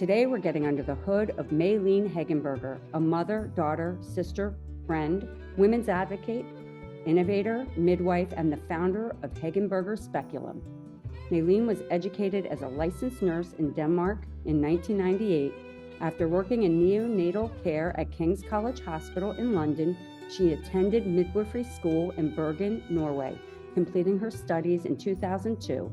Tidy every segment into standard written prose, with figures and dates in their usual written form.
Today, we're getting under the hood of Malene Hegenberger, a mother, daughter, sister, friend, women's advocate, innovator, midwife, and the founder of HegenbergerSpeculum. Malene was educated as a licensed nurse in Denmark in 1998. After working in neonatal care at King's College Hospital in London, she attended midwifery school in Bergen, Norway, completing her studies in 2002.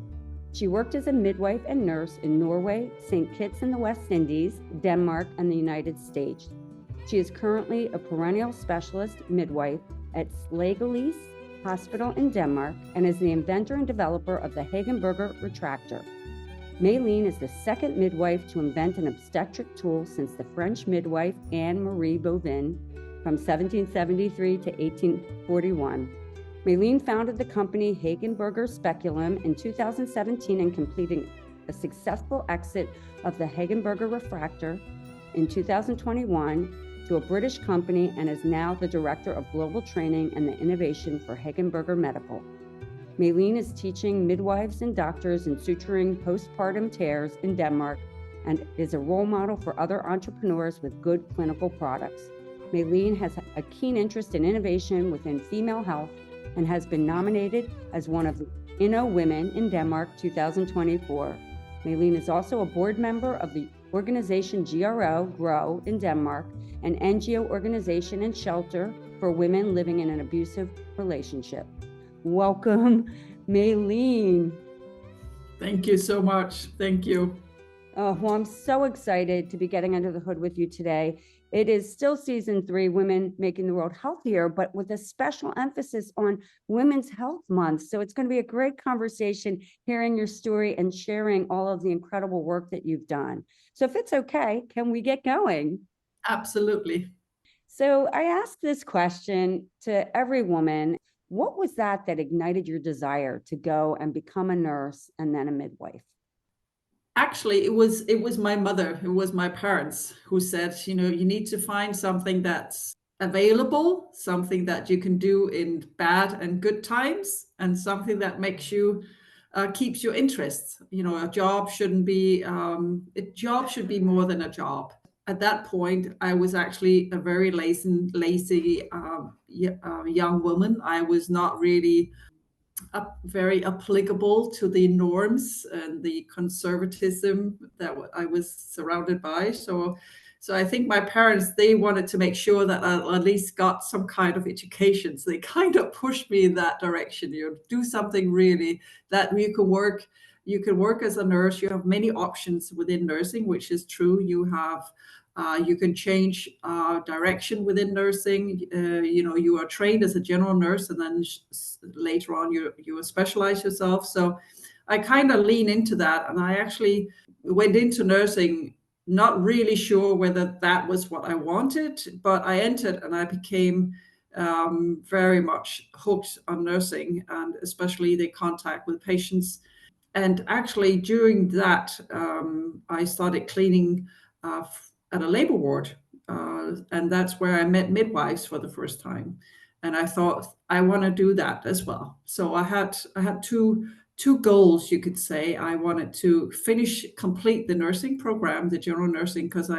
She worked as a midwife and nurse in Norway, St. Kitts in the West Indies, Denmark, and the United States. She is currently a perennial specialist midwife at Slagelse Hospital in Denmark and is the inventor and developer of the Hegenberger Retractor. Malene is the second midwife to invent an obstetric tool since the French midwife Anne-Marie Bovin from 1773 to 1841. Malene founded the company HegenbergerSpeculum in 2017 and completing a successful exit of the Hegenberger Retractor in 2021 to a British company and is now the Director of Global Training and the Innovation for HegenbergerMedical. Malene is teaching midwives and doctors in suturing post-partum tears in Denmark and is a role model for other entrepreneurs with good clinical products. Malene has a keen interest in innovation within female health and has been nominated as one of the InnoWomen in Denmark 2024. Malene is also a board member of the organization GRO in Denmark, an NGO organization and shelter for women living in an abusive relationship. Welcome, Malene. Thank you so much. Thank you. Well, I'm so excited to be getting under the hood with you today. It is still season 3, Women Making the World Healthier, but with a special emphasis on Women's Health Month. So it's going to be a great conversation hearing your story and sharing all of the incredible work that you've done. So if it's okay, can we get going? Absolutely. So I ask this question to every woman. What was that ignited your desire to go and become a nurse and then a midwife? Actually, it was my mother, it was my parents who said, you need to find something that's available, something that you can do in bad and good times, and something that makes you keeps your interest. A job shouldn't be a job should be more than a job. At that point, I was actually a very lazy young woman. I was not really very applicable to the norms and the conservatism that I was surrounded by. So I think my parents, they wanted to make sure that I at least got some kind of education. So they kind of pushed me in that direction. Do something really that you can work. You can work as a nurse. You have many options within nursing, which is true. You can change direction within nursing. You are trained as a general nurse, and then later on you specialize yourself. So I kind of lean into that, and I actually went into nursing not really sure whether that was what I wanted, but I entered and I became very much hooked on nursing, and especially the contact with patients. And actually during that, I started cleaning at a labor ward, and that's where I met midwives for the first time. And I thought I want to do that as well. So I had two goals, you could say. I wanted to complete the nursing program, the general nursing, because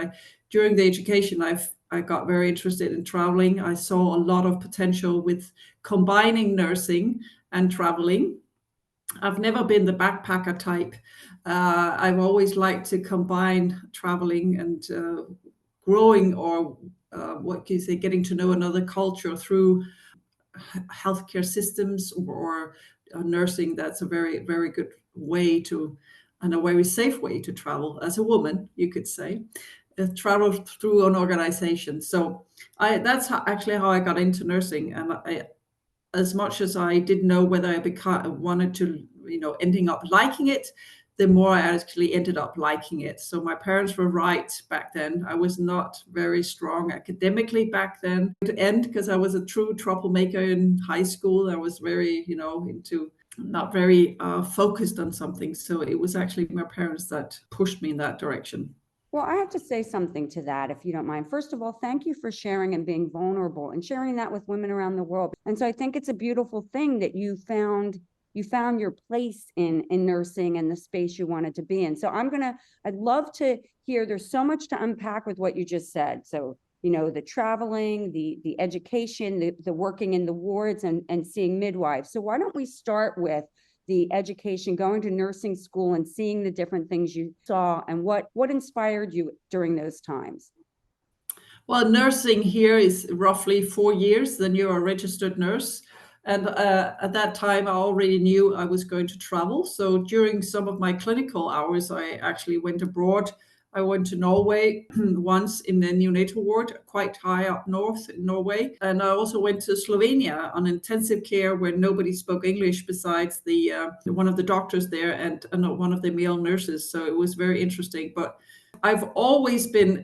during the education I got very interested in traveling. I saw a lot of potential with combining nursing and traveling. I've never been the backpacker type. I've always liked to combine traveling and growing, or what can you say, getting to know another culture through healthcare systems or nursing. That's a very, very good way and a very safe way to travel as a woman, you could say. Travel through an organization. So that's actually how I got into nursing. And as much as I didn't know whether I wanted to, ending up liking it, the more I actually ended up liking it. So my parents were right back then. I was not very strong academically back then to end, because I was a true troublemaker in high school. I was very, into not very focused on something. So it was actually my parents that pushed me in that direction. Well, I have to say something to that, if you don't mind. First of all, thank you for sharing and being vulnerable and sharing that with women around the world. And so I think it's a beautiful thing that you found you found your place in nursing and the space you wanted to be in. So I'd love to hear, there's so much to unpack with what you just said. So, the traveling, the education, the working in the wards and seeing midwives. So why don't we start with the education, going to nursing school and seeing the different things you saw, and what inspired you during those times? Well, nursing here is roughly 4 years, then you're a registered nurse. And at that time, I already knew I was going to travel. So during some of my clinical hours, I actually went abroad. I went to Norway once in the neonatal ward, quite high up north in Norway. And I also went to Slovenia on intensive care where nobody spoke English besides the one of the doctors there and one of the male nurses. So it was very interesting. But I've always been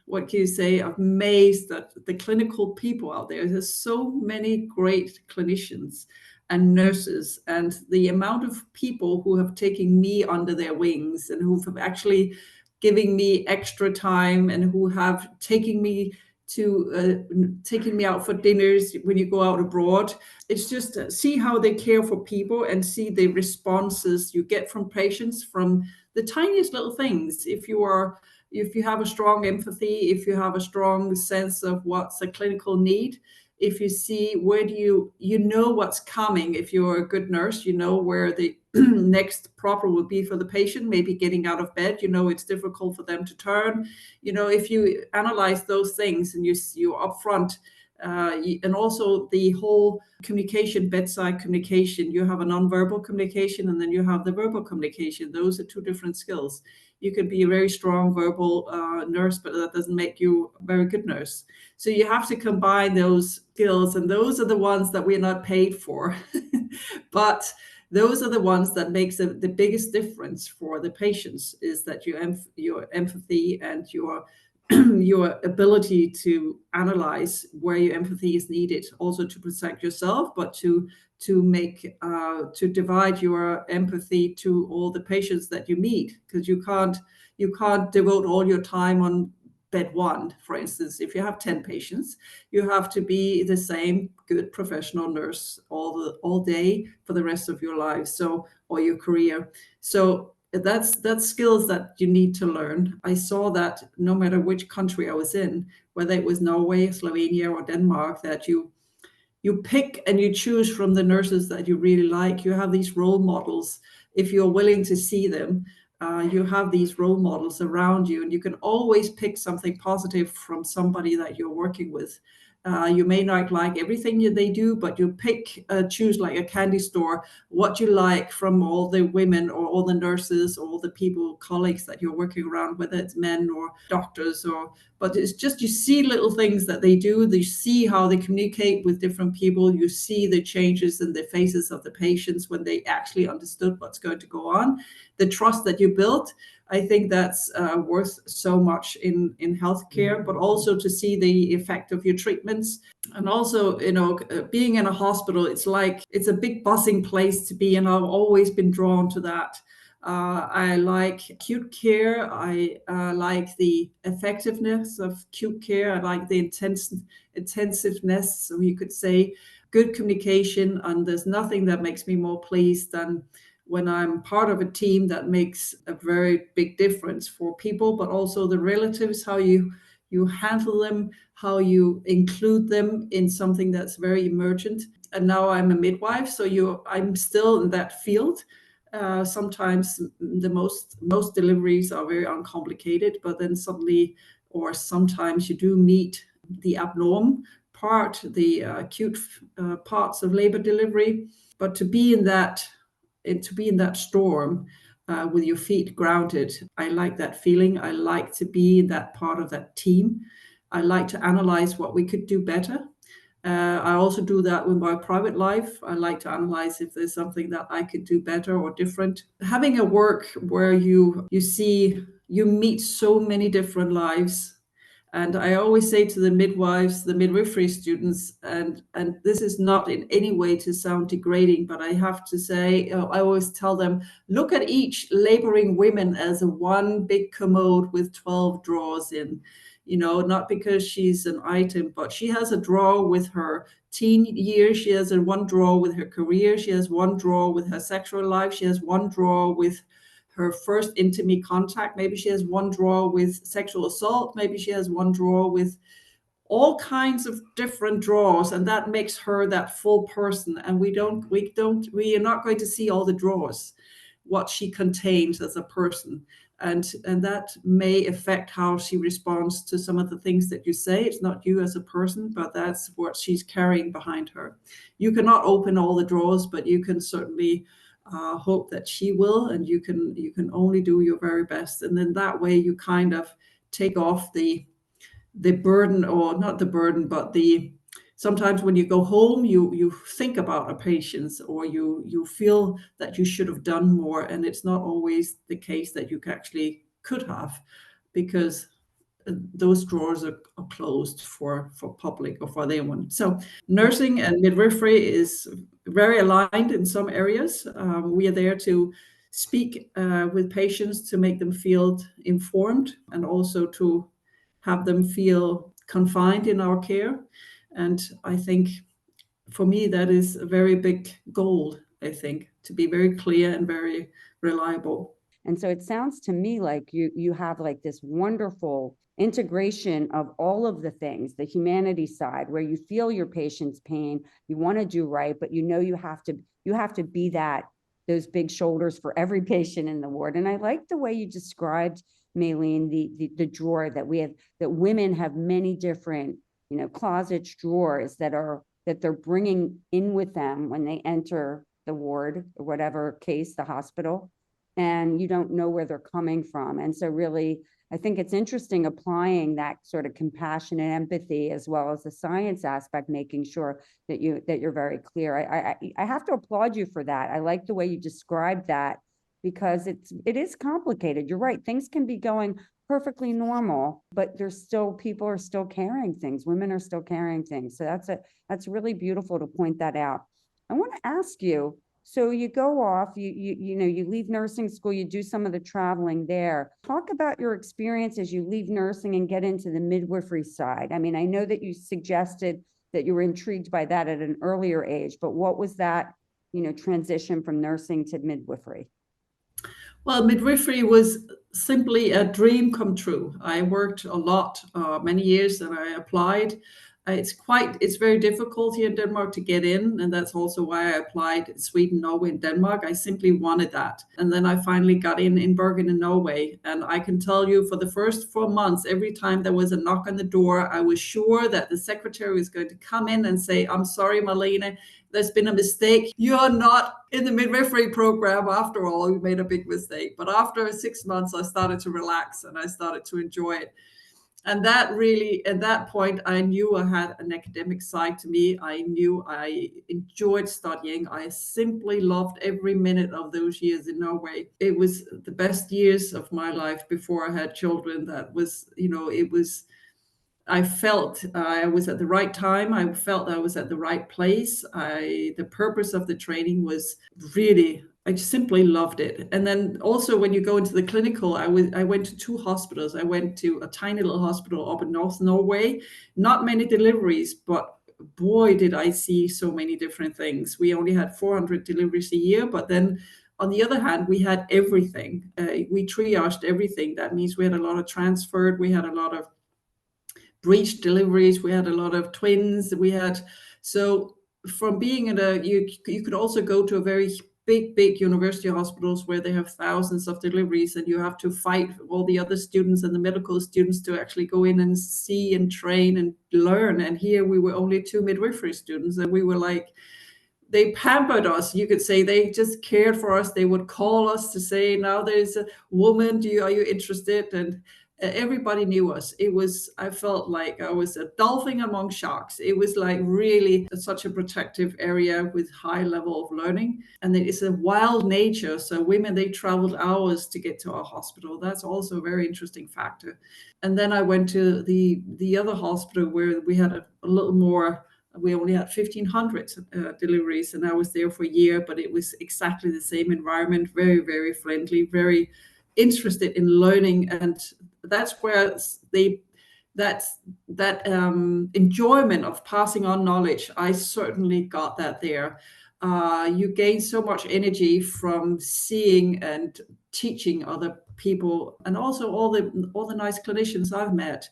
what can you say, amazed at the clinical people out there. There's so many great clinicians and nurses, and the amount of people who have taken me under their wings and who have actually giving me extra time and who have taken me out for dinners when you go out abroad. It's just see how they care for people and see the responses you get from patients from the tiniest little things. If you have a strong empathy, if you have a strong sense of what's a clinical need, if you see where do you know what's coming. If you're a good nurse, you know where the next problem will be for the patient, maybe getting out of bed, it's difficult for them to turn. If you analyze those things and you're upfront, and also the whole communication, bedside communication, you have a nonverbal communication and then you have the verbal communication. Those are two different skills. You could be a very strong verbal nurse, but that doesn't make you a very good nurse. So you have to combine those skills, and those are the ones that we're not paid for. But those are the ones that makes the biggest difference for the patients, is that your empathy and your your ability to analyze where your empathy is needed, also to protect yourself, but to divide your empathy to all the patients that you meet, because you can't devote all your time on bed one. For instance, if you have 10 patients, you have to be the same good professional nurse all day for the rest of your life, or your career. So that's skills that you need to learn. I saw that no matter which country I was in, whether it was Norway, Slovenia, or Denmark, that you pick and you choose from the nurses that you really like. You have these role models. If you're willing to see them, you have these role models around you, and you can always pick something positive from somebody that you're working with. You may not like everything they do, but you choose like a candy store, what you like from all the women or all the nurses or all the people, colleagues that you're working around, whether it's men or doctors, but it's just, you see little things that they do. You see how they communicate with different people. You see the changes in the faces of the patients when they actually understood what's going to go on. The trust that you built, I think that's worth so much in healthcare, but also to see the effect of your treatments. And also, being in a hospital, it's a big buzzing place to be, and I've always been drawn to that. I like acute care. I like the effectiveness of acute care. I like the intensiveness, so you could say, good communication. And there's nothing that makes me more pleased than when I'm part of a team that makes a very big difference for people, but also the relatives, how you handle them, how you include them in something that's very emergent. And now I'm a midwife, so I'm still in that field. Sometimes the most deliveries are very uncomplicated, but then suddenly, or sometimes you do meet the abnormal part, the acute parts of labor delivery. But to be in that storm with your feet grounded, I like that feeling. I like to be that part of that team. I like to analyze what we could do better. I also do that with my private life. I like to analyze if there's something that I could do better or different. Having a work where you meet so many different lives. And I always say to the midwives, the midwifery students, and this is not in any way to sound degrading, but I have to say, I always tell them, look at each laboring women as a one big commode with 12 drawers in. not because she's an item, but she has a drawer with her teen years. She has one drawer with her career. She has one drawer with her sexual life. She has one drawer with her first intimate contact. Maybe she has one drawer with sexual assault. Maybe she has one drawer with all kinds of different drawers, and that makes her that full person. And we are not going to see all the drawers, what she contains as a person. And that may affect how she responds to some of the things that you say. It's not you as a person, but that's what she's carrying behind her. You cannot open all the drawers, but you can certainly hope that she will, and you can only do your very best. And then that way you kind of take off the burden, or not the burden, but sometimes when you go home, you think about a patient, or you feel that you should have done more, and it's not always the case that you actually could have, because those drawers are closed for public or for anyone. So nursing and midwifery is very aligned in some areas. We are there to speak with patients, to make them feel informed, and also to have them feel confined in our care. And I think for me, that is a very big goal, I think, to be very clear and very reliable. And so it sounds to me like you have like this wonderful integration of all of the things, the humanity side, where you feel your patient's pain, you want to do right, but you have to be those big shoulders for every patient in the ward. And I like the way you described, Malene, the drawer that women have many different, closet drawers that they're bringing in with them when they enter the ward, or whatever case, the hospital, and you don't know where they're coming from. And so really, I think it's interesting applying that sort of compassion and empathy, as well as the science aspect, making sure that you're very clear. I have to applaud you for that. I like the way you described that, because it is complicated. You're right. Things can be going perfectly normal, but people are still carrying things. Women are still carrying things. So that's really beautiful to point that out. I want to ask you, so you go off, you leave nursing school, you do some of the traveling there. Talk about your experience as you leave nursing and get into the midwifery side. I mean, I know that you suggested that you were intrigued by that at an earlier age, but what was that, transition from nursing to midwifery? Well, midwifery was simply a dream come true. I worked a lot, many years, and I applied. It's very difficult here in Denmark to get in, and that's also why I applied in Sweden, Norway, and Denmark. I simply wanted that. And then I finally got in Bergen in Norway. And I can tell you, for the first 4 months, every time there was a knock on the door, I was sure that the secretary was going to come in and say, "I'm sorry, Malene, there's been a mistake. You're not in the midwifery program after all. You made a big mistake." But after 6 months, I started to relax and I started to enjoy it. And that really, at that point, I knew I had an academic side to me. I knew I enjoyed studying. I simply loved every minute of those years in Norway. It was the best years of my life before I had children. I felt I was at the right time. I felt I was at the right place. The purpose of the training was really, I simply loved it. And then also when you go into the clinical, I went to 2 hospitals. I went to a tiny little hospital up in North Norway. Not many deliveries, but boy, did I see so many different things. We only had 400 deliveries a year, but then on the other hand, we had everything. We triaged everything. That means we had a lot of transferred. We had a lot of breech deliveries. We had a lot of twins. So from being you could also go to a very big university hospitals where they have thousands of deliveries, and you have to fight all the other students and the medical students to actually go in and see and train and learn. And here we were only 2 midwifery students, and we were like, they pampered us, you could say. They just cared for us. They would call us to say, "Now there's a woman, are you interested?" And everybody knew us. I felt like I was a dolphin among sharks. It was like really such a protective area with high level of learning. And it is a wild nature. So women, they traveled hours to get to our hospital. That's also a very interesting factor. And then I went to the other hospital where we had a little more. We only had 1,500 deliveries, and I was there for a year, but it was exactly the same environment, very, very friendly, very interested in learning. And that's where they that enjoyment of passing on knowledge, I certainly got that there. You gain so much energy from seeing and teaching other people, and also all the nice clinicians I've met.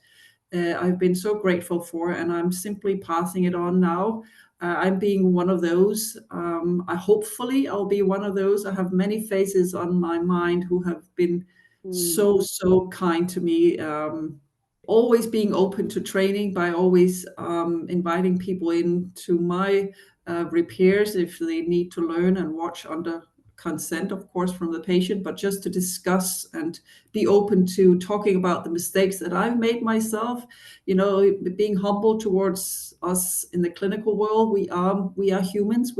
I've been so grateful for, and I'm simply passing it on now. I'm being one of those. Hopefully I'll be one of those. I have many faces on my mind who have been so kind to me. Always being open to training by always inviting people into my repairs if they need to learn and watch under consent, of course, from the patient, but just to discuss and be open to talking about the mistakes that I've made myself. Being humble towards us in the clinical world. We are humans.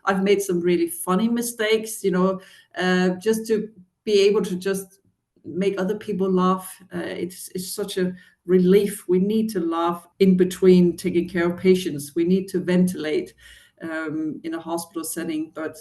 I've made some really funny mistakes, just to be able to just make other people laugh. It's such a relief. We need to laugh in between taking care of patients. We need to ventilate in a hospital setting, but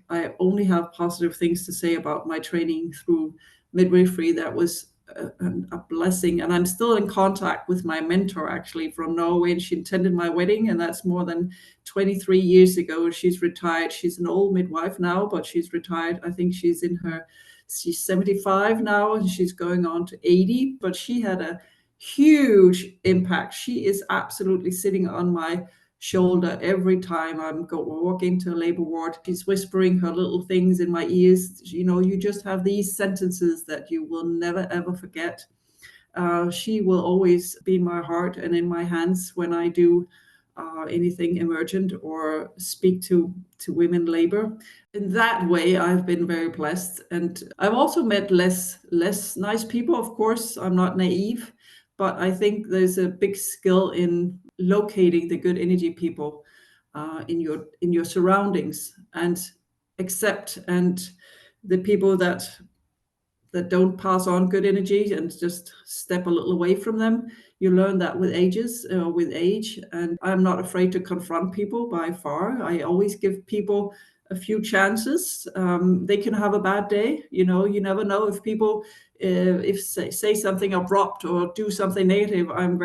I only have positive things to say about my training through midwifery. That was a blessing, and I'm still in contact with my mentor actually from Norway, and she attended my wedding, and that's more than 23 years ago. She's retired. She's an old midwife now, but she's retired. I think she's 75 now, and she's going on to 80, but she had a huge impact. She is absolutely sitting on my shoulder every time I'm walk into a labor ward. She's whispering her little things in my ears. You just have these sentences that you will never ever forget. She will always be in my heart and in my hands when I do anything emergent or speak to women labor. In that way, I've been very blessed, and I've also met less nice people. Of course, I'm not naive, but I think there's a big skill in locating the good energy people in your surroundings, and accept and the people that don't pass on good energy, and just step a little away from them. You learn that with age, and I'm not afraid to confront people by far. I always give people a few chances. They can have a bad day. You never know if people say something abrupt or do something negative. I'm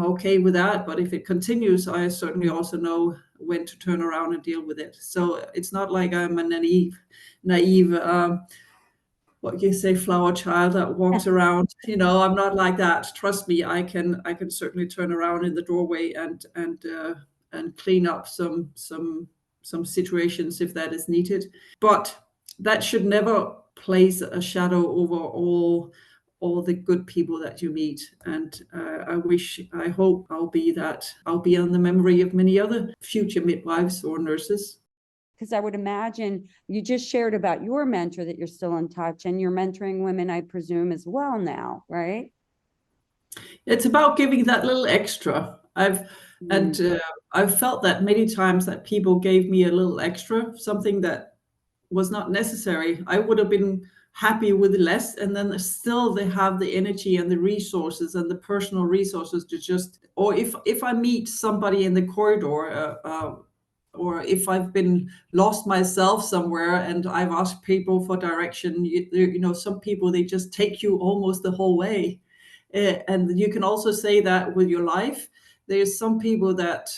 okay with that. But if it continues, I certainly also know when to turn around and deal with it. So it's not like I'm a naive what you say, flower child that walks around. I'm not like that. Trust me, I can certainly turn around in the doorway and clean up some situations if that is needed. But that should never place a shadow over all the good people that you meet. And I hope I'll be on the memory of many other future midwives or nurses. Because I would imagine you just shared about your mentor that you're still in touch, and you're mentoring women, I presume, as well now, right? It's about giving that little extra. I've felt that many times that people gave me a little extra, something that was not necessary. I would have been happy with less, and then still they have the energy and the resources and the personal resources to just, or if I meet somebody in the corridor, or if I've been lost myself somewhere and I've asked people for direction, some people, they just take you almost the whole way. And you can also say that with your life. There's some people that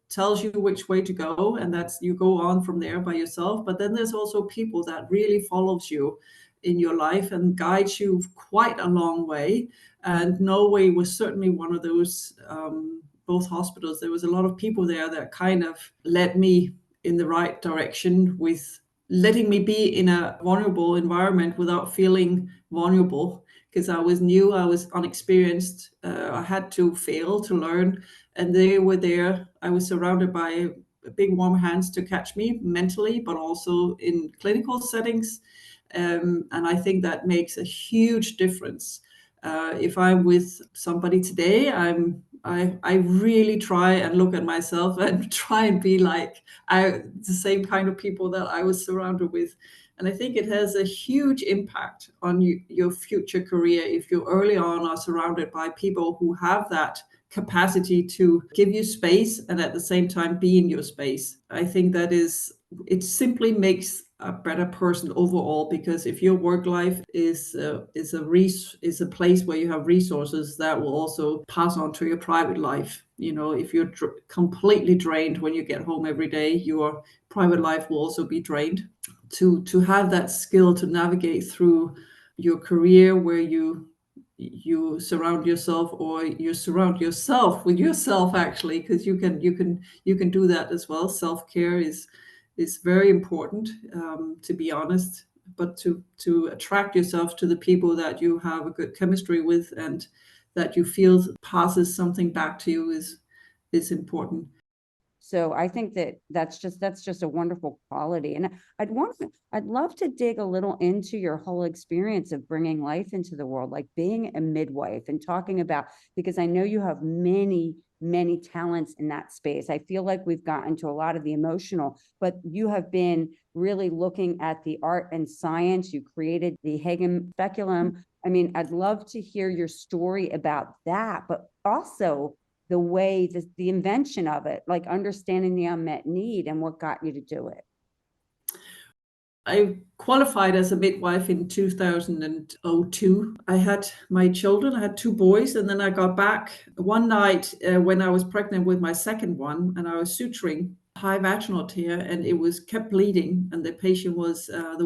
tells you which way to go, and that's you go on from there by yourself. But then there's also people that really follows you in your life and guides you quite a long way. And Norway was certainly one of those. Both hospitals, there was a lot of people there that kind of led me in the right direction, with letting me be in a vulnerable environment without feeling vulnerable, because I was new, I was unexperienced, I had to fail to learn, and they were there. I was surrounded by big warm hands to catch me mentally, but also in clinical settings, and I think that makes a huge difference. If I'm with somebody today, I really try and look at myself and try and be like the same kind of people that I was surrounded with. And I think it has a huge impact on your future career if you early on are surrounded by people who have that capacity to give you space and at the same time be in your space. I think it simply makes a better person overall, because if your work life is a place where you have resources, that will also pass on to your private life. If you're completely drained when you get home every day, your private life will also be drained. To have that skill to navigate through your career, where you surround yourself, or you surround yourself with yourself, actually, because you can do that as well. Self-care is very important, to be honest. But to attract yourself to the people that you have a good chemistry with, and that you feel passes something back to you, is important. So I think that's just a wonderful quality. And I'd love to dig a little into your whole experience of bringing life into the world, like being a midwife, and talking about, because I know you have many, many talents in that space. I feel like we've gotten to a lot of the emotional, but you have been really looking at the art and science. You created the HegenbergerSpeculum. I mean, I'd love to hear your story about that, but also the way, the invention of it, like understanding the unmet need and what got you to do it. I qualified as a midwife in 2002. I had my children, I had 2 boys, and then I got back one night when I was pregnant with my second one, and I was suturing high vaginal tear, and it was kept bleeding, and the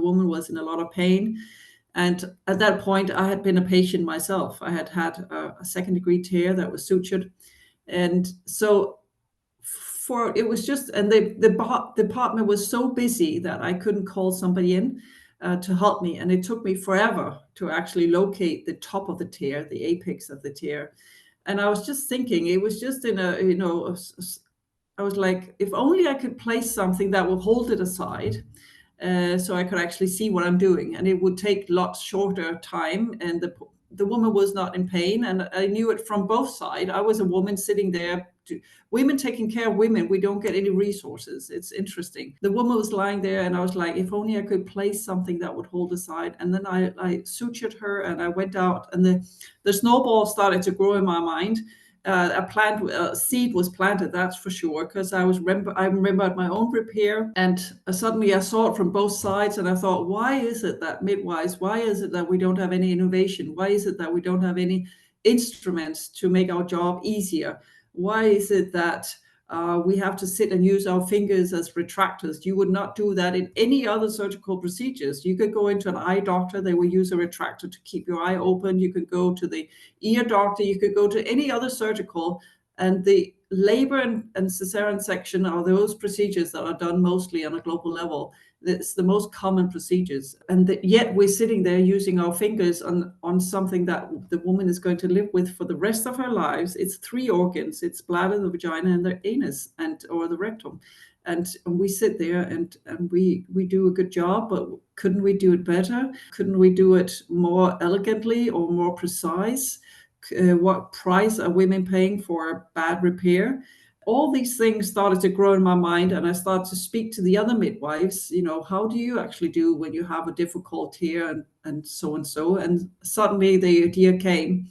woman was in a lot of pain. And at that point, I had been a patient myself. I had had a second-degree tear that was sutured. And so it was just, and the department was so busy that I couldn't call somebody in to help me. And it took me forever to actually locate the top of the tear, the apex of the tear. And I was just thinking, it was just I was like, if only I could place something that will hold it aside, so I could actually see what I'm doing, and it would take lots shorter time, and the woman was not in pain, and I knew it from both sides. I was a woman sitting there, women taking care of women, we don't get any resources. It's interesting. The woman was lying there, and I was like, if only I could place something that would hold aside. And then I sutured her, and I went out, and the snowball started to grow in my mind. A seed was planted, that's for sure, because I remembered my own repair, and suddenly I saw it from both sides, and I thought, why is it that midwives, why is it that we don't have any innovation? Why is it that we don't have any instruments to make our job easier? Why is it that we have to sit and use our fingers as retractors? You would not do that in any other surgical procedures. You could go into an eye doctor, they will use a retractor to keep your eye open. You could go to the ear doctor, you could go to any other surgical, and the labor and cesarean section are those procedures that are done mostly on a global level. It's the most common procedures, and yet we're sitting there using our fingers on something that the woman is going to live with for the rest of her lives. It's 3 organs: it's bladder, the vagina, and the anus, or the rectum. And we sit there and we do a good job, but couldn't we do it better? Couldn't we do it more elegantly or more precise? What price are women paying for bad repair? All these things started to grow in my mind, and I started to speak to the other midwives. How do you actually do when you have a difficult tear, and so and so? And suddenly the idea came,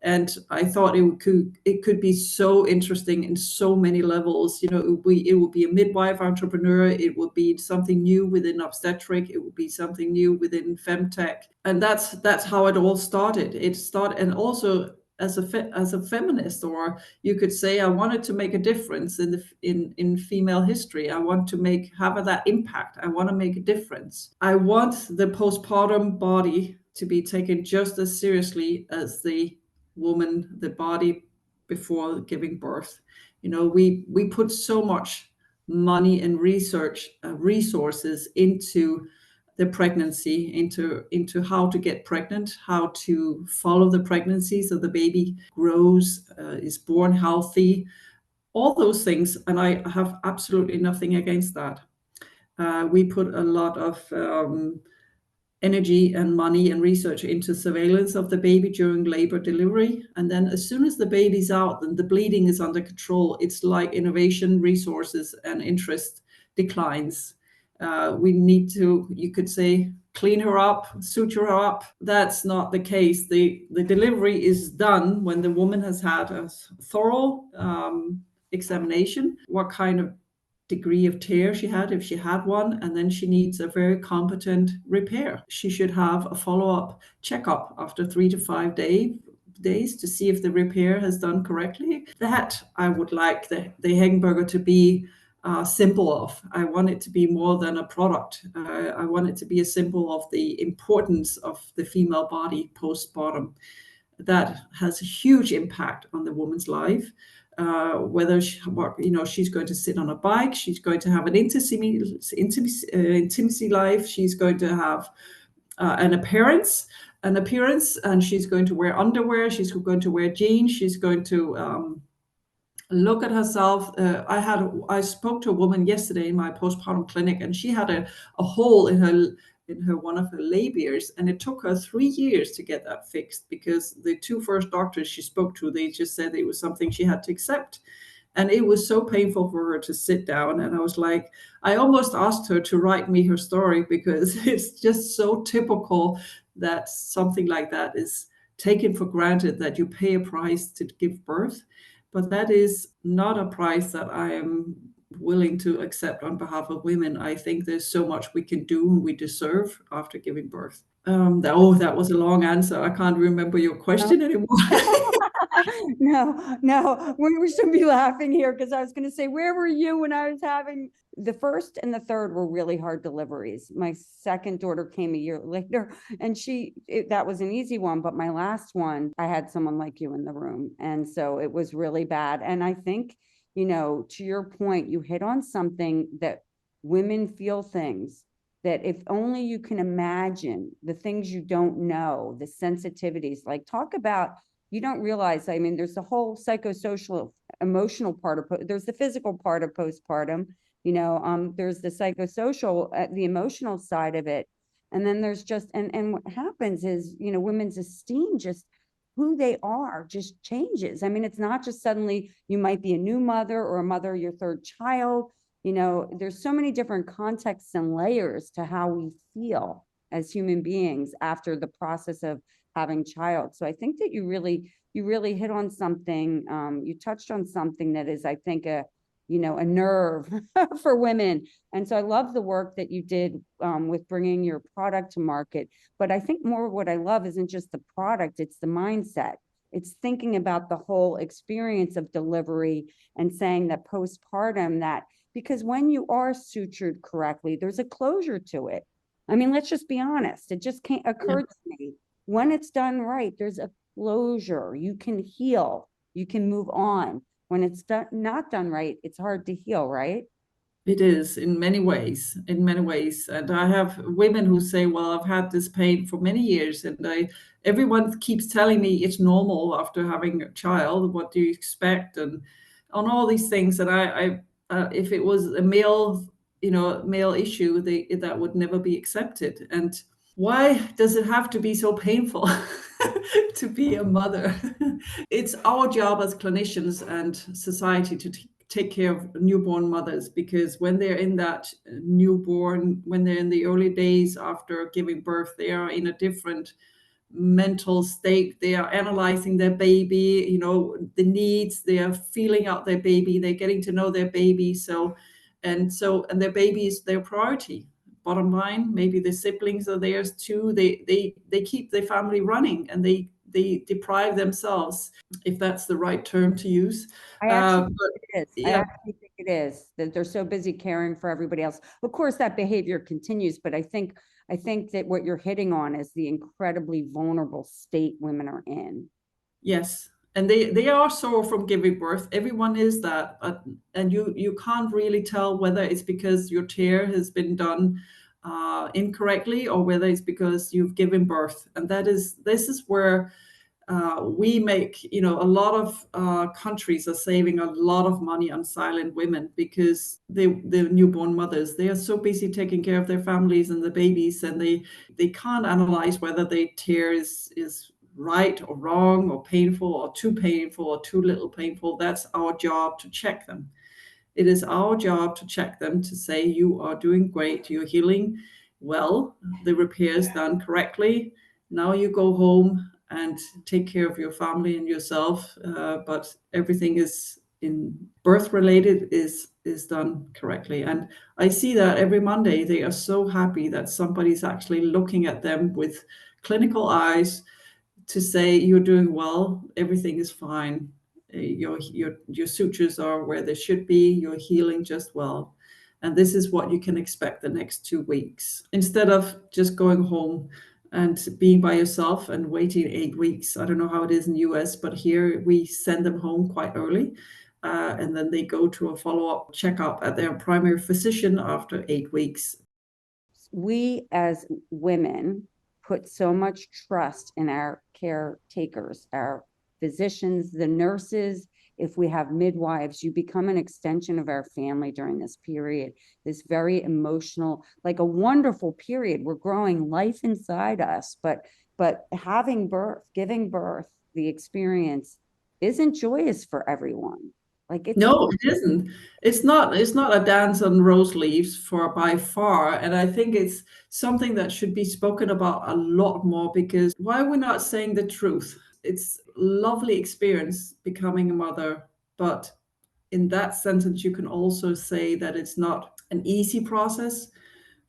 and I thought it could be so interesting in so many levels. It would be a midwife entrepreneur. It would be something new within obstetric. It would be something new within femtech, and that's how it all started. And also as a feminist, or you could say, I wanted to make a difference in female history. I want to have that impact. I want to make a difference. I want the postpartum body to be taken just as seriously as the woman, the body before giving birth. We put so much money and resources into the pregnancy, into how to get pregnant, how to follow the pregnancy so the baby grows, is born healthy, all those things. And I have absolutely nothing against that. We put a lot of energy and money and research into surveillance of the baby during labor delivery. And then as soon as the baby's out and the bleeding is under control, it's like innovation, resources, and interest declines. We need to, you could say, clean her up, suture her up. That's not the case. The delivery is done when the woman has had a thorough examination. What kind of degree of tear she had, if she had one, and then she needs a very competent repair. She should have a follow-up checkup after 3 to 5 days to see if the repair has done correctly. That I would like the Hegenberger to be symbol of. I want it to be more than a product. I want it to be a symbol of the importance of the female body post-partum. That has a huge impact on the woman's life. Whether she's going to sit on a bike, she's going to have an intimacy life, she's going to have an appearance, and she's going to wear underwear, she's going to wear jeans, she's going to look at herself. I spoke to a woman yesterday in my postpartum clinic, and she had a hole in her one of her labias, and it took her 3 years to get that fixed, because the 2 first doctors she spoke to, they just said it was something she had to accept. And it was so painful for her to sit down. And I was like, I almost asked her to write me her story, because it's just so typical that something like that is taken for granted, that you pay a price to give birth. But that is not a price that I am willing to accept on behalf of women. I think there's so much we can do and we deserve after giving birth. That was a long answer. I can't remember your question anymore. No, we should be laughing here, because I was going to say, where were you when I was having the first and the third were really hard deliveries. My second daughter came a year later, and that was an easy one. But my last one, I had someone like you in the room. And so it was really bad. And I think, to your point, you hit on something that women feel things that if only you can imagine the things you don't know, the sensitivities, like talk about, you don't realize, I mean, there's the whole psychosocial, emotional part of, there's the physical part of postpartum, there's the psychosocial, the emotional side of it. And then there's just, and what happens is, women's esteem, just who they are just changes. I mean, it's not just suddenly you might be a new mother or a mother of your third child. There's so many different contexts and layers to how we feel as human beings after the process of having child. So I think that you really hit on something. You touched on something that is, I think, a nerve for women. And so I love the work that you did with bringing your product to market. But I think more of what I love isn't just the product, it's the mindset. It's thinking about the whole experience of delivery and saying that postpartum, because when you are sutured correctly, there's a closure to it. I mean, let's just be honest. It just can't occur to me. When it's done right, there's a closure. You can heal. You can move on. When it's not done right, it's hard to heal, right? It is in many ways. And I have women who say, well, I've had this pain for many years, and everyone keeps telling me it's normal after having a child. What do you expect? And on all these things. And I if it was a male issue, that would never be accepted. And why does it have to be so painful to be a mother? It's our job as clinicians and society to take care of newborn mothers, because when they're in that newborn, when they're in the early days after giving birth, they are in a different mental state. They are analyzing their baby, the needs, they are feeling out their baby, they're getting to know their baby. And their baby is their priority. Bottom line, maybe the siblings are theirs too. They keep their family running, and they deprive themselves, if that's the right term to use. I actually think it is that they're so busy caring for everybody else. Of course, that behavior continues, but I think that what you're hitting on is the incredibly vulnerable state women are in. Yes. And they are sore from giving birth. Everyone is that. And you can't really tell whether it's because your tear has been done incorrectly, or whether it's because you've given birth. And this is where we make, a lot of countries are saving a lot of money on silent women, because the newborn mothers, they are so busy taking care of their families and the babies, and they can't analyze whether the tear is right or wrong, or painful or too little painful. That's our job to check them. It is our job to check them, to say, you are doing great, you're healing well, the repair is done correctly. Now you go home and take care of your family and yourself, but everything is in birth related is done correctly. And I see that every Monday. They are so happy that somebody's actually looking at them with clinical eyes to say, you're doing well, everything is fine, your sutures are where they should be, you're healing just well, and this is what you can expect the next 2 weeks, instead of just going home and being by yourself and waiting 8 weeks. I don't know how it is in the US, but here we send them home quite early. And then they go to a follow-up checkup at their primary physician after 8 weeks. We as women put so much trust in our caretakers, our physicians, the nurses. If we have midwives, you become an extension of our family during this period, this very emotional, like a wonderful period. We're growing life inside us, but having birth, giving birth, the experience isn't joyous for everyone. Like it's No, it isn't. It's not a dance on rose leaves for by far. And I think it's something that should be spoken about a lot more, because why are we not saying the truth? It's a lovely experience becoming a mother, but in that sentence, you can also say that it's not an easy process.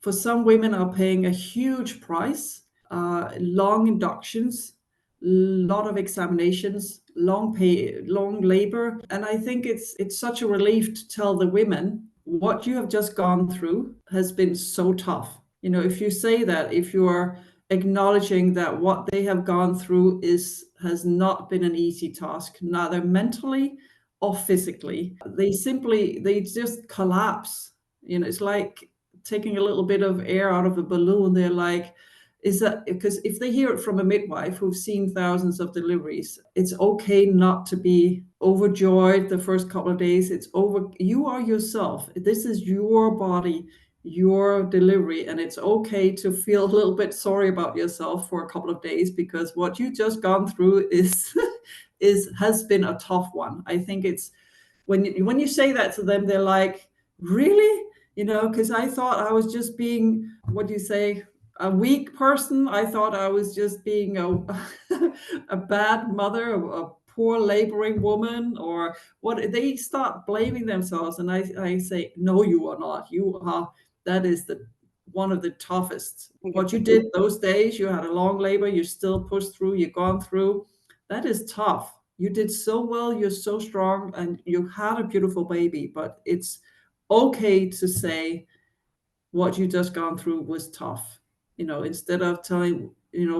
For some women are paying a huge price, long inductions, lot of examinations, long pay, long labor. And I think it's such a relief to tell the women what you have just gone through has been so tough. You know, if you say that, if you're acknowledging that what they have gone through has not been an easy task, neither mentally or physically, they just collapse. You know, it's like taking a little bit of air out of a balloon. They're like, is that because if they hear it from a midwife who've seen thousands of deliveries, it's okay not to be overjoyed the first couple of days. You are yourself. This is your body, your delivery, and it's okay to feel a little bit sorry about yourself for a couple of days, because what you just gone through has been a tough one. I think it's when you say that to them, they're like, really? You know, because I thought I was just being, what do you say, a weak person. I thought I was just being a bad mother, a poor laboring woman, or what. They start blaming themselves, and I say, no, you are not. You are. That is one of the toughest. What you did those days, you had a long labor, you still pushed through, you've gone through. That is tough. You did so well, you're so strong, and you had a beautiful baby. But it's okay to say what you just gone through was tough. You know, instead of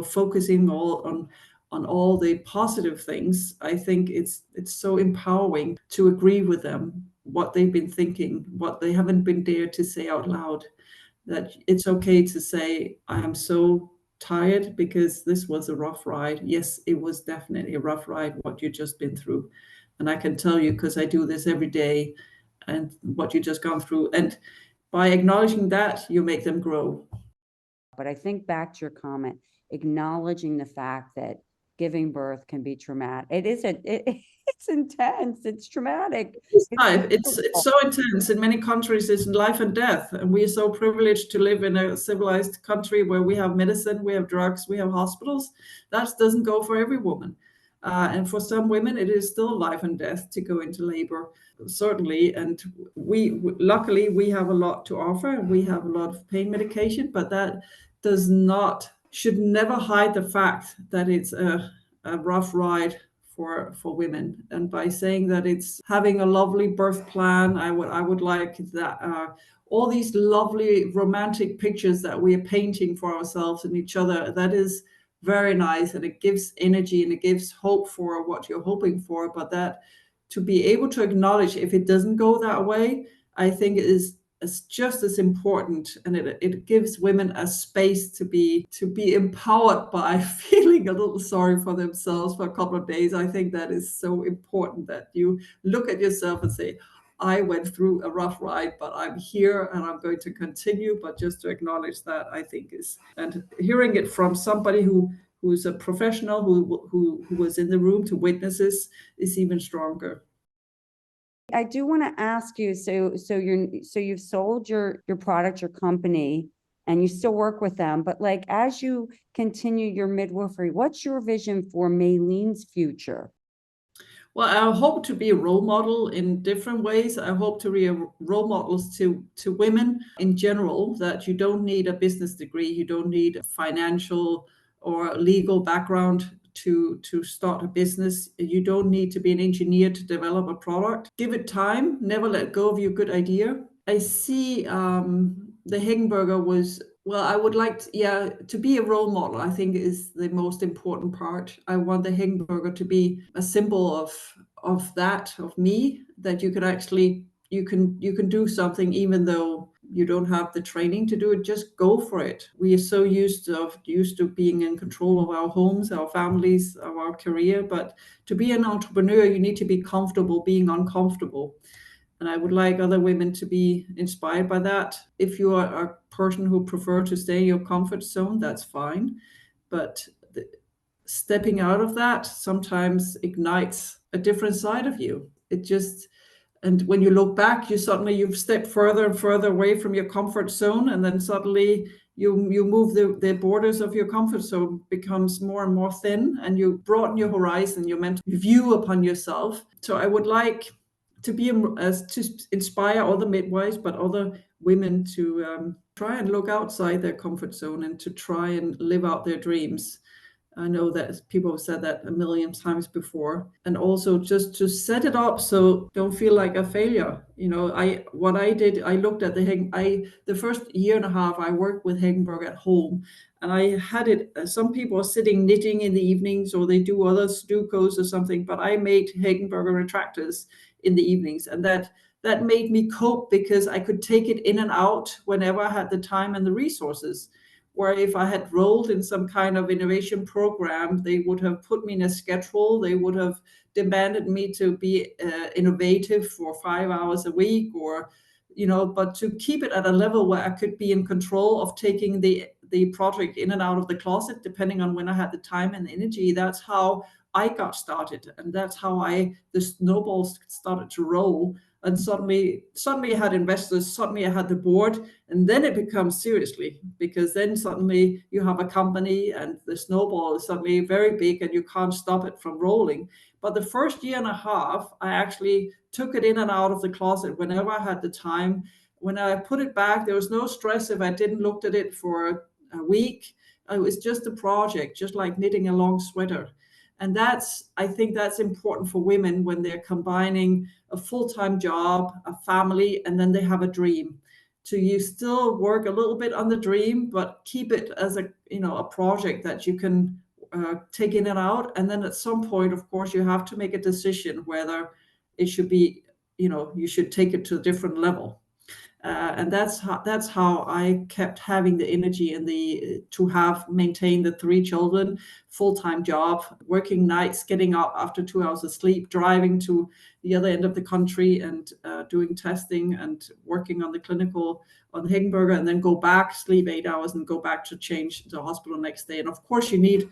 focusing all on all the positive things. I think it's so empowering to agree with them, what they've been thinking, what they haven't been dared to say out loud, that it's okay to say, I am so tired because this was a rough ride. Yes, it was definitely a rough ride, what you just been through. And I can tell you, because I do this every day, and what you just gone through. And by acknowledging that, you make them grow. But I think back to your comment, acknowledging the fact that giving birth can be traumatic. It's intense. It's traumatic. It's so intense. In many countries, it's life and death. And we are so privileged to live in a civilized country where we have medicine, we have drugs, we have hospitals. That doesn't go for every woman. And for some women, it is still life and death to go into labor, certainly. And luckily, we have a lot to offer. We have a lot of pain medication, but that should never hide the fact that it's a rough ride for women. And by saying that it's having a lovely birth plan, I would like that all these lovely romantic pictures that we are painting for ourselves and each other, that is very nice, and it gives energy and it gives hope for what you're hoping for. But that to be able to acknowledge if it doesn't go that way, I think is just as important, and it gives women a space to be empowered by feeling a little sorry for themselves for a couple of days. I think that is so important, that you look at yourself and say, I went through a rough ride, but I'm here and I'm going to continue. But just to acknowledge that, I think and hearing it from somebody who's a professional, who was in the room to witness this, is even stronger. I do want to ask you, so you've sold your product, your company, and you still work with them, but like, as you continue your midwifery, what's your vision for Malene's future? Well, I hope to be a role model in different ways. I hope to be a role models to women in general, that you don't need a business degree, you don't need a financial or legal background to start a business. You don't need to be an engineer to develop a product. Give it time, never let go of your good idea. I see the Hegenberger was, well, I would like to be a role model, I think is the most important part. I want the Hegenberger to be a symbol of me, that you can actually, you can do something even though you don't have the training to do it. Just go for it. We are so used to being in control of our homes, our families, of our career, but to be an entrepreneur, you need to be comfortable being uncomfortable. And I would like other women to be inspired by that. If you are a person who prefer to stay in your comfort zone, that's fine. But stepping out of that sometimes ignites a different side of you. It just, and when you look back, you've stepped further and further away from your comfort zone, and then suddenly you move the borders of your comfort zone becomes more and more thin, and you broaden your horizon, your mental view upon yourself. So I would like to be as to inspire other midwives, but other women to try and look outside their comfort zone and to try and live out their dreams. I know that people have said that a million times before, and also just to set it up so don't feel like a failure. What I did, I looked at the first year and a half I worked with Hegenberger at home, and I had it. Some people are sitting knitting in the evenings, or they do other Sudokus or something, but I made Hegenberger retractors in the evenings, and that made me cope because I could take it in and out whenever I had the time and the resources. Where if I had rolled in some kind of innovation program, they would have put me in a schedule. They would have demanded me to be innovative for 5 hours a week, or, but to keep it at a level where I could be in control of taking the project in and out of the closet, depending on when I had the time and the energy. That's how I got started, and that's how the snowballs started to roll. And suddenly I had investors, suddenly I had the board, and then it becomes seriously, because then suddenly you have a company and the snowball is suddenly very big and you can't stop it from rolling. But the first year and a half, I actually took it in and out of the closet whenever I had the time. When I put it back, there was no stress if I didn't look at it for a week. It was just a project, just like knitting a long sweater. And I think that's important for women when they're combining a full-time job, a family, and then they have a dream. So you still work a little bit on the dream, but keep it as a project that you can take in and out. And then at some point, of course, you have to make a decision whether it should be, you should take it to a different level. And that's how I kept having the energy and to have maintained the 3 children, full-time job, working nights, getting up after 2 hours of sleep, driving to the other end of the country and doing testing and working on the clinical on the Hegenberger, and then go back, sleep 8 hours, and go back to change the hospital next day. And of course, you need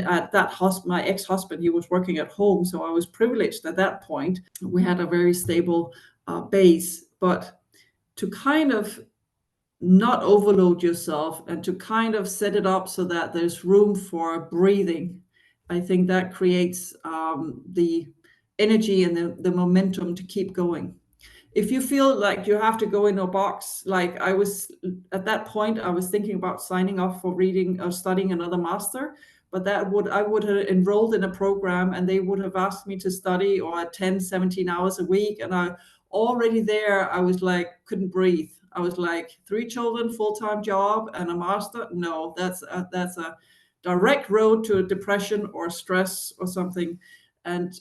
at that my ex-husband, he was working at home, so I was privileged at that point. We had a very stable base, but to kind of not overload yourself and to kind of set it up so that there's room for breathing. I think that creates the energy and the momentum to keep going. If you feel like you have to go in a box, like I was at that point, I was thinking about signing up for reading or studying another master, but I would have enrolled in a program and they would have asked me to study or attend 17 hours a week. And already there, I was like, couldn't breathe. I was like, 3 children, full-time job, and a master. No, that's a direct road to a depression or stress or something. And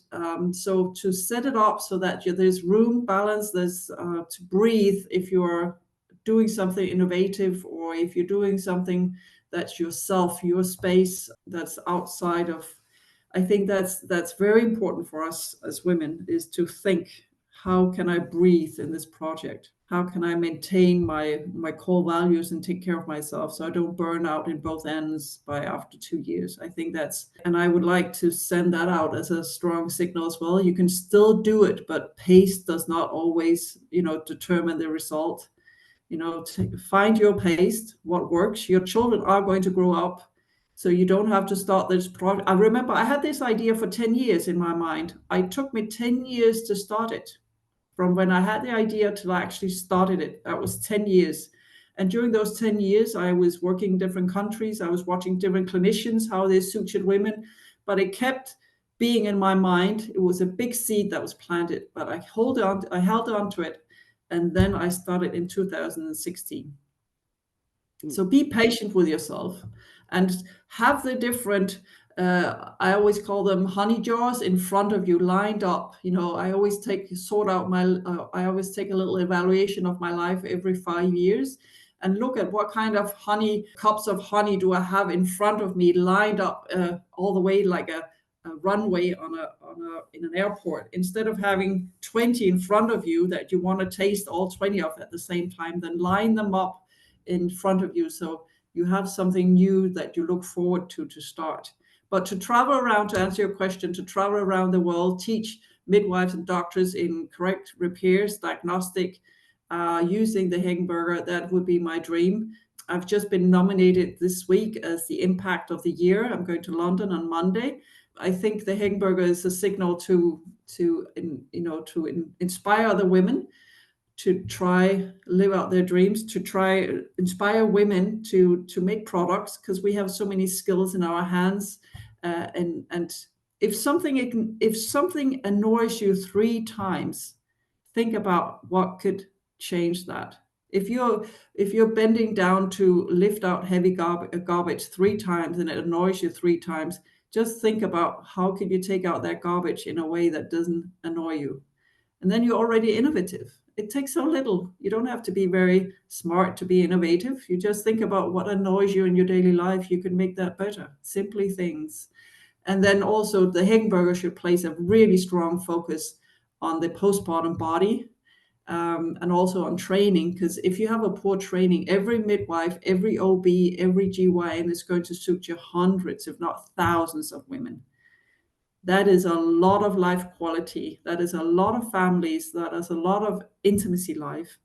so to set it up so that there's room, balance, there's to breathe if you're doing something innovative, or if you're doing something that's yourself, your space, that's outside of. I think that's very important for us as women, is to think, how can I breathe in this project? How can I maintain my core values and take care of myself so I don't burn out in both ends by after 2 years? I think and I would like to send that out as a strong signal as well. You can still do it, but pace does not always, determine the result. Find your pace, what works. Your children are going to grow up. So you don't have to start this project. I remember I had this idea for 10 years in my mind. It took me 10 years to start it. From when I had the idea till I actually started it, that was 10 years. And during those 10 years, I was working in different countries. I was watching different clinicians, how they sutured women, but it kept being in my mind. It was a big seed that was planted, but I held on to it. And then I started in 2016. So be patient with yourself and have the different, I always call them honey jars in front of you lined up. I always take I always take a little evaluation of my life every 5 years and look at what kind of cups of honey do I have in front of me lined up all the way like a runway in an airport. Instead of having 20 in front of you that you want to taste all 20 of at the same time, then line them up in front of you so you have something new that you look forward to start. But to travel around, to answer your question, to travel around the world, teach midwives and doctors in correct repairs, diagnostic, using the Hegenberger, that would be my dream. I've just been nominated this week as the Impact of the Year. I'm going to London on Monday. I think the Hegenberger is a signal to inspire other women to try live out their dreams, to try inspire women to make products, because we have so many skills in our hands. And if something annoys you 3 times, think about what could change that. If you're bending down to lift out heavy garbage 3 times and it annoys you 3 times, just think about how can you take out that garbage in a way that doesn't annoy you. And then you're already innovative. It takes so little. You don't have to be very smart to be innovative. You just think about what annoys you in your daily life. You can make that better. Simply things. And then also the Hegenberger should place a really strong focus on the postpartum body, and also on training, because if you have a poor training, every midwife, every OB, every GYN is going to suit you hundreds, if not thousands of women. That is a lot of life quality. That is a lot of families. That is a lot of intimacy life.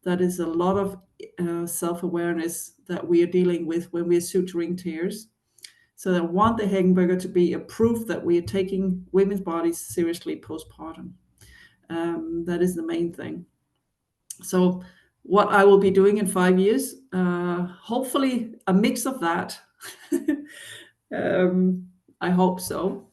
That is a lot of self-awareness that we are dealing with when we're suturing tears. So I want the Hegenberger to be a proof that we are taking women's bodies seriously postpartum. That is the main thing. So what I will be doing in 5 years, hopefully a mix of that. I hope so.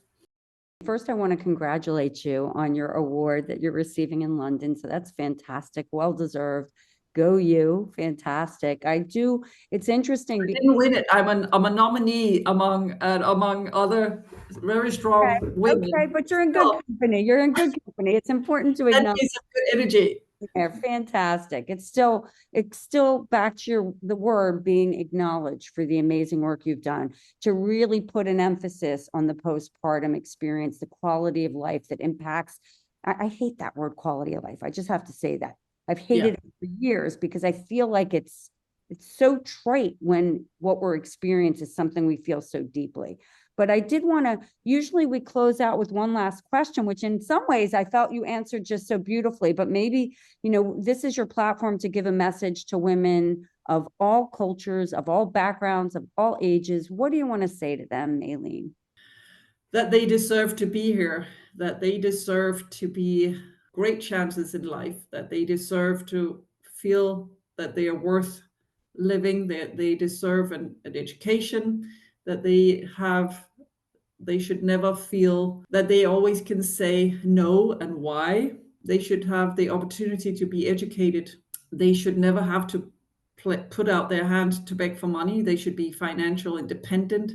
First, I want to congratulate you on your award that you're receiving in London. So that's fantastic. Well deserved. Go you. Fantastic. It's interesting. I didn't win it. I'm a nominee among other very strong women. Okay, but you're in good company. You're in good company. It's important to acknowledge. That is a good energy. Yeah, fantastic. It's still back to the word being acknowledged for the amazing work you've done to really put an emphasis on the postpartum experience, the quality of life that impacts. I hate that word quality of life. I just have to say that. I've hated it for years because I feel like it's so trite when what we're experiencing is something we feel so deeply. But I did want to, usually we close out with one last question, which in some ways I felt you answered just so beautifully, but maybe, this is your platform to give a message to women of all cultures, of all backgrounds, of all ages. What do you want to say to them, Malene? That they deserve to be here, that they deserve to be great chances in life, that they deserve to feel that they are worth living, that they deserve an education, that they should never feel that they always can say no and why. They should have the opportunity to be educated. They should never have to put out their hand to beg for money. They should be financial independent.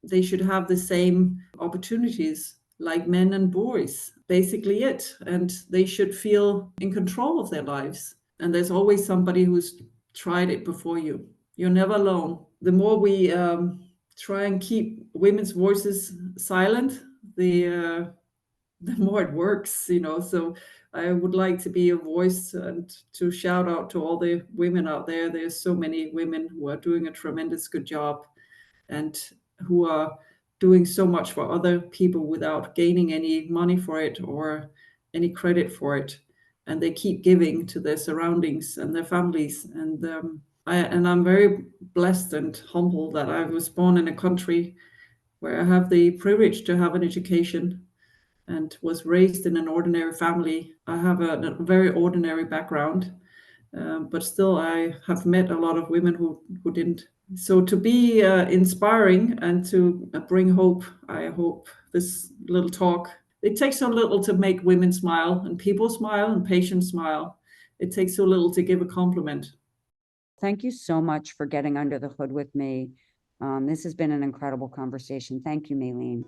They should have the same opportunities like men and boys, basically it. And they should feel in control of their lives. And there's always somebody who's tried it before you. You're never alone. The more we try and keep women's voices silent, the more it works, So I would like to be a voice and to shout out to all the women out there. There's so many women who are doing a tremendous good job and who are doing so much for other people without gaining any money for it or any credit for it. And they keep giving to their surroundings and their families. And And I'm very blessed and humble that I was born in a country where I have the privilege to have an education and was raised in an ordinary family. I have a very ordinary background, but still I have met a lot of women who didn't. So to be inspiring and to bring hope, I hope this little talk, it takes so little to make women smile and people smile and patients smile. It takes so little to give a compliment. Thank you so much for getting under the hood with me. This has been an incredible conversation. Thank you, Malene.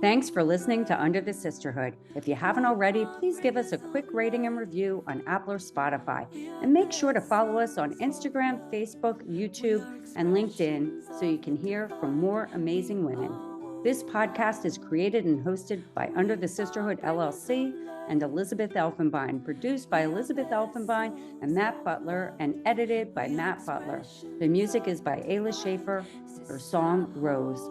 Thanks for listening to Under the Sisterhood. If you haven't already, please give us a quick rating and review on Apple or Spotify. And make sure to follow us on Instagram, Facebook, YouTube, and LinkedIn so you can hear from more amazing women. This podcast is created and hosted by Under the Sisterhood LLC and Elizabeth Elfenbein, produced by Elizabeth Elfenbein and Matt Butler, and edited by Matt Butler. The music is by Ayla Schaefer. Her song, Rose.